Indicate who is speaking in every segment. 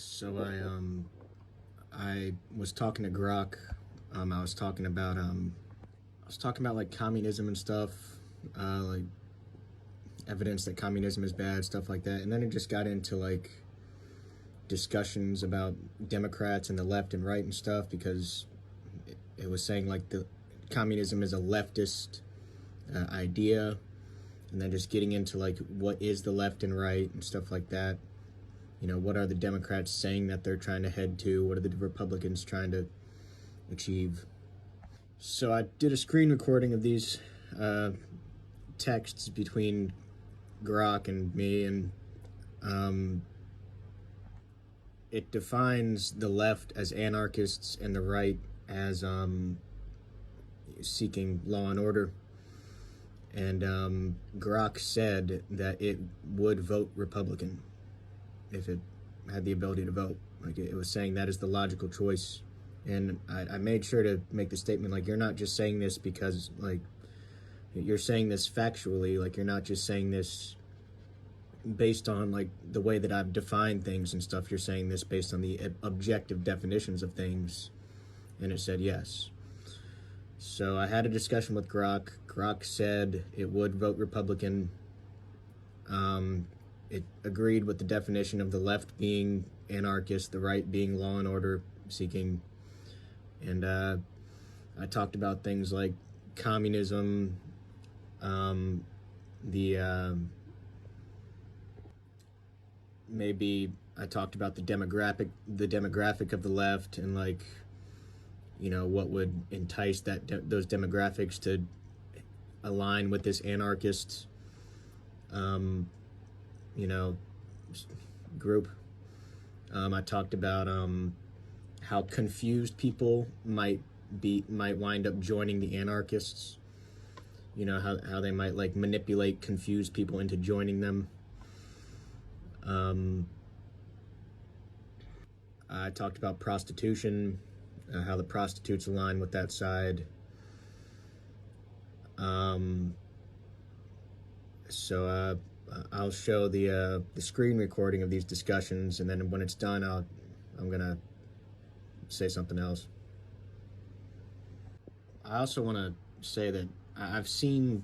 Speaker 1: So I was talking to Grok. I was talking about like communism and stuff, like evidence that communism is bad, stuff like that. And then it just got into like discussions about Democrats and the left and right and stuff because it was saying like the communism is a leftist idea, and then just getting into like what is the left and right and stuff like that. You know, what are the Democrats saying that they're trying to head to? What are the Republicans trying to achieve? So I did a screen recording of these uh, texts between Grok and me, and um, it defines the left as anarchists and the right as seeking law and order. And Grok said that it would vote Republican if it had the ability to vote. Like it was saying that is the logical choice. And I made sure to make the statement like, you're not just saying this because like you're saying this factually, like you're not just saying this based on like the way that I've defined things and stuff. You're saying this based on the objective definitions of things. And it said yes. So I had a discussion with Grok. Grok said it would vote Republican. It agreed with the definition of the left being anarchist, the right being law and order seeking. And I talked about things like communism, the maybe I talked about the demographic of the left, and like, you know, what would entice those demographics to align with this anarchist um, you know group. I talked about how confused people might wind up joining the anarchists. You know, how they might like manipulate confused people into joining them. um, I talked about prostitution, how the prostitutes align with that side. um, so I'll show the screen recording of these discussions, and then when it's done, I'm gonna say something else. I also want to say that I've seen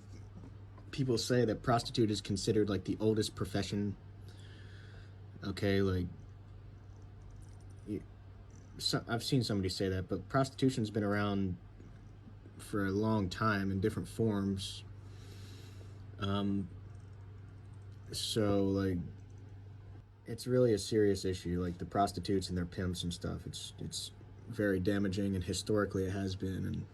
Speaker 1: people say that prostitute is considered like the oldest profession. Okay, like I've seen somebody say that, but prostitution's been around for a long time in different forms. Um, so like it's really a serious issue. Like the prostitutes and their pimps and stuff. It's very damaging, and historically it has been. And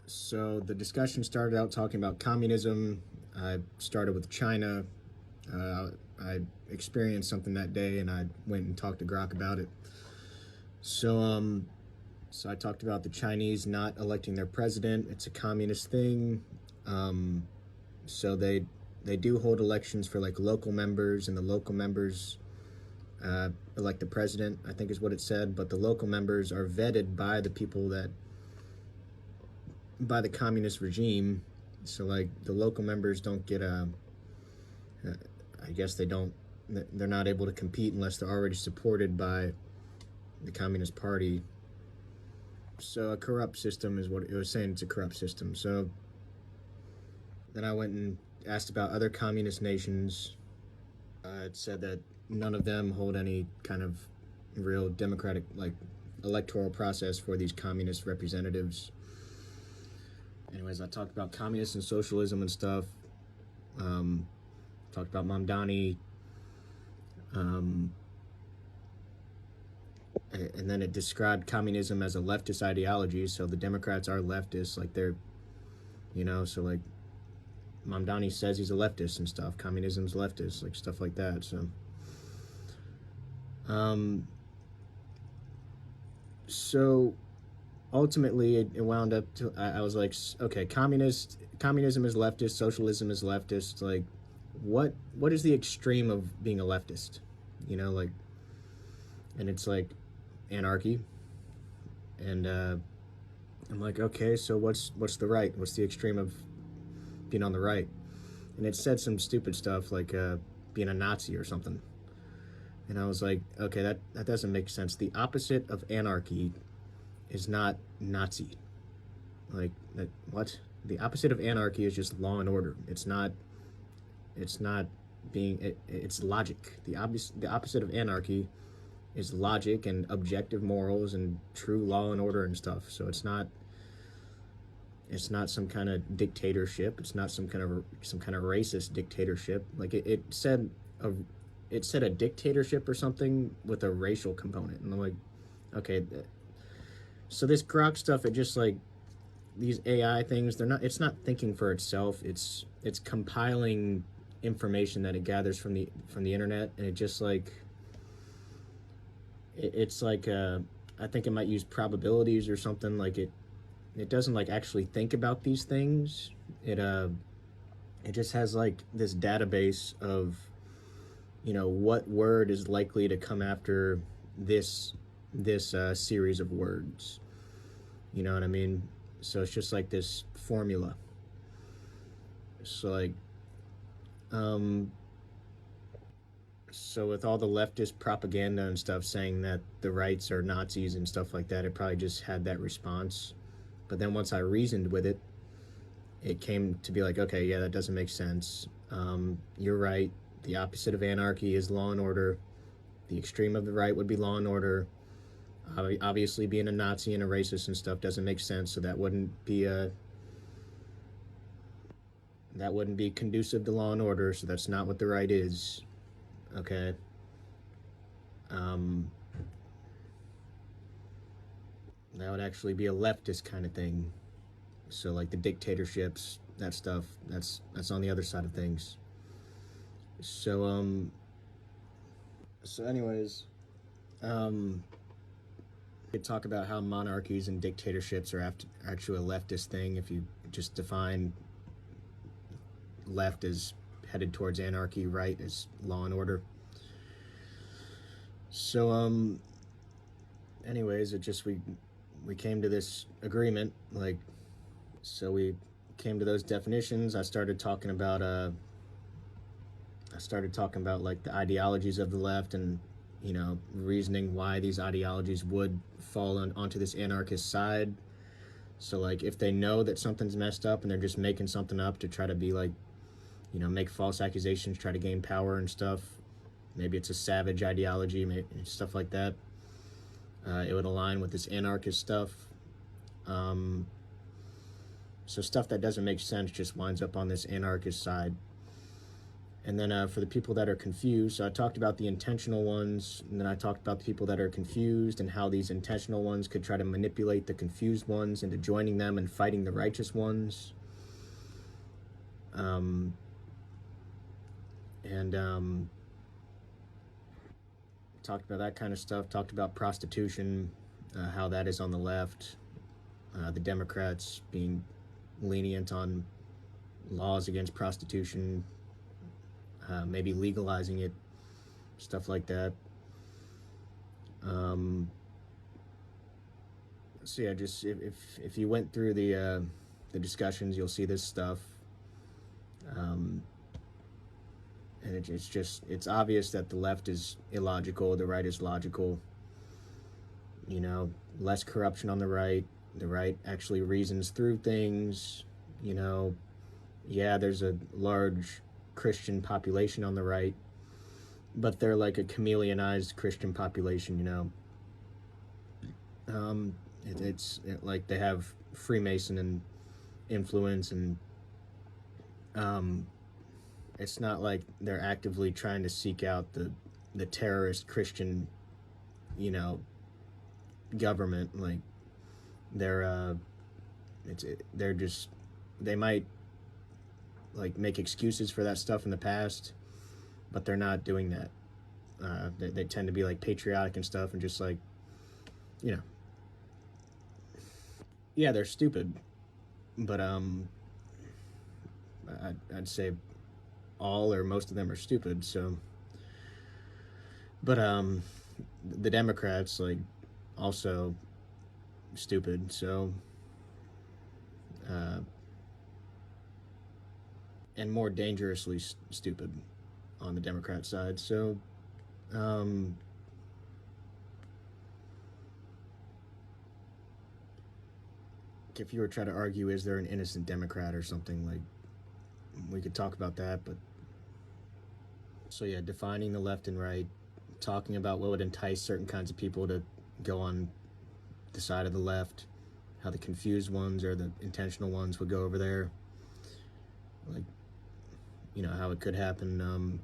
Speaker 1: So the discussion started out talking about communism. I started with China. I experienced something that day, and I went and talked to Grok about it. So I talked about the Chinese not electing their president. It's a communist thing. Um, so they do hold elections for like local members, and the local members elect the president, I think is what it said. But the local members are vetted by the people that by the communist regime. So like the local members don't get I guess they're not able to compete unless they're already supported by the Communist Party. So a corrupt system is what it was saying. It's a corrupt system. So then I went and asked about other communist nations. It said that none of them hold any kind of real democratic like electoral process for these communist representatives. Anyways, I talked about communism and socialism and stuff. Talked about Mamdani. And then it described communism as a leftist ideology. So the Democrats are leftists, like they're, so like Mamdani says he's a leftist and stuff. Communism's leftist, like stuff like that. So ultimately it wound up to, I was like, okay, communism is leftist, socialism is leftist. Like, what is the extreme of being a leftist? Like, and it's like anarchy. And I'm like, okay, so what's the right? What's the extreme of being on the right? And it said some stupid stuff like being a Nazi or something. And I was like, okay, that doesn't make sense. The opposite of anarchy is not Nazi. Like, what? The opposite of anarchy is just law and order. It's not it's logic. The opposite of anarchy is logic and objective morals and true law and order and stuff. So it's not some kind of dictatorship. It's not some kind of racist dictatorship. Like it said a dictatorship or something with a racial component. And I'm like, okay, so this Grok stuff, it just like these AI things, it's not thinking for itself. It's compiling information that it gathers from the internet, and it just like it's like I think it might use probabilities or something. Like it doesn't like actually think about these things. It just has like this database of what word is likely to come after this series of words. You know what I mean? So it's just like this formula. So like so with all the leftist propaganda and stuff saying that the rights are Nazis and stuff like that, it probably just had that response. But then once I reasoned with it, it came to be like, okay, yeah, that doesn't make sense. You're right. The opposite of anarchy is law and order. The extreme of the right would be law and order. Obviously, being a Nazi and a racist and stuff doesn't make sense, so that wouldn't be conducive to law and order. So that's not what the right is. Okay. That would actually be a leftist kind of thing. So like the dictatorships, that stuff, that's on the other side of things. So anyways, we could talk about how monarchies and dictatorships are actually a leftist thing if you just define left as headed towards anarchy, right as law and order. So anyways, it just we came to this agreement. Like, so we came to those definitions. I started talking about like the ideologies of the left, and reasoning why these ideologies would fall onto this anarchist side. So like if they know that something's messed up and they're just making something up to try to be like, make false accusations, try to gain power and stuff, maybe it's a savage ideology, maybe stuff like that, it would align with this anarchist stuff. So stuff that doesn't make sense just winds up on this anarchist side. And then for the people that are confused, so I talked about the intentional ones, and then I talked about the people that are confused and how these intentional ones could try to manipulate the confused ones into joining them and fighting the righteous ones. And talked about that kind of stuff, talked about prostitution, how that is on the left, the Democrats being lenient on laws against prostitution, maybe legalizing it, stuff like that. So yeah, just if you went through the discussions, you'll see this stuff, and it's obvious that the left is illogical, the right is logical. You know, less corruption on the right. The right actually reasons through things. You know, yeah, there's a large Christian population on the right, but they're like a chameleonized Christian population, you know. It's like they have Freemason and influence, and it's not like they're actively trying to seek out the terrorist Christian, you know, government. Like they're just, they might like make excuses for that stuff in the past, but they're not doing that. They tend to be like patriotic and stuff, and just like, you know, yeah, they're stupid, but I'd say all or most of them are stupid. So, but the Democrats like also stupid. So, and more dangerously stupid on the Democrat side. So, if you were trying to argue, is there an innocent Democrat or something, like, we could talk about that. But so yeah, defining the left and right, talking about what would entice certain kinds of people to go on the side of the left, how the confused ones or the intentional ones would go over there, like, you know, how it could happen.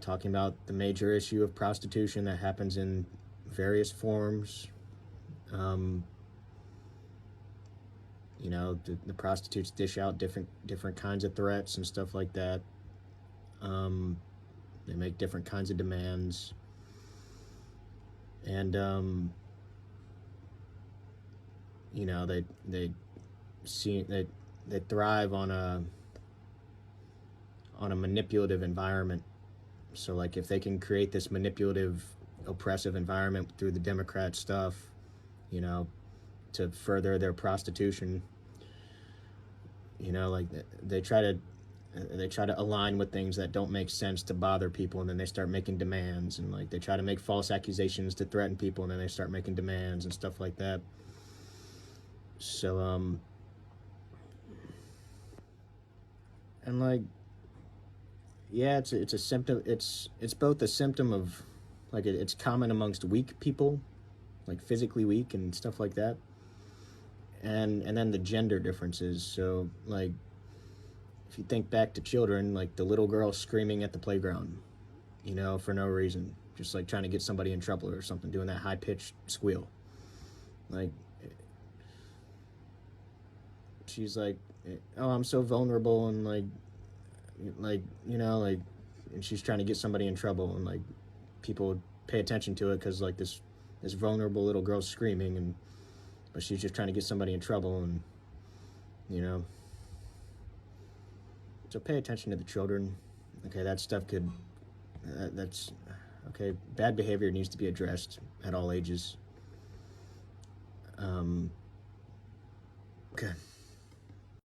Speaker 1: Talking about the major issue of prostitution that happens in various forms. You know, the prostitutes dish out different kinds of threats and stuff like that. They make different kinds of demands, and you know, they thrive on a manipulative environment. So like, if they can create this manipulative, oppressive environment through the Democrat stuff, you know, to further their prostitution, you know, like they try to align with things that don't make sense to bother people, and then they start making demands, and like they try to make false accusations to threaten people, and then they start making demands and stuff like that. So and like, yeah, it's a symptom. It's both a symptom of, like, it's common amongst weak people, like physically weak and stuff like that, and then the gender differences. So like, if you think back to children, like the little girl screaming at the playground, you know, for no reason, just like trying to get somebody in trouble or something, doing that high-pitched squeal, like, she's like, oh, I'm so vulnerable, and like, you know, like, and she's trying to get somebody in trouble, and like, people pay attention to it because like this vulnerable little girl's screaming, but she's just trying to get somebody in trouble, and you know. So pay attention to the children. Okay, that stuff could, that's, okay, bad behavior needs to be addressed at all ages. Okay.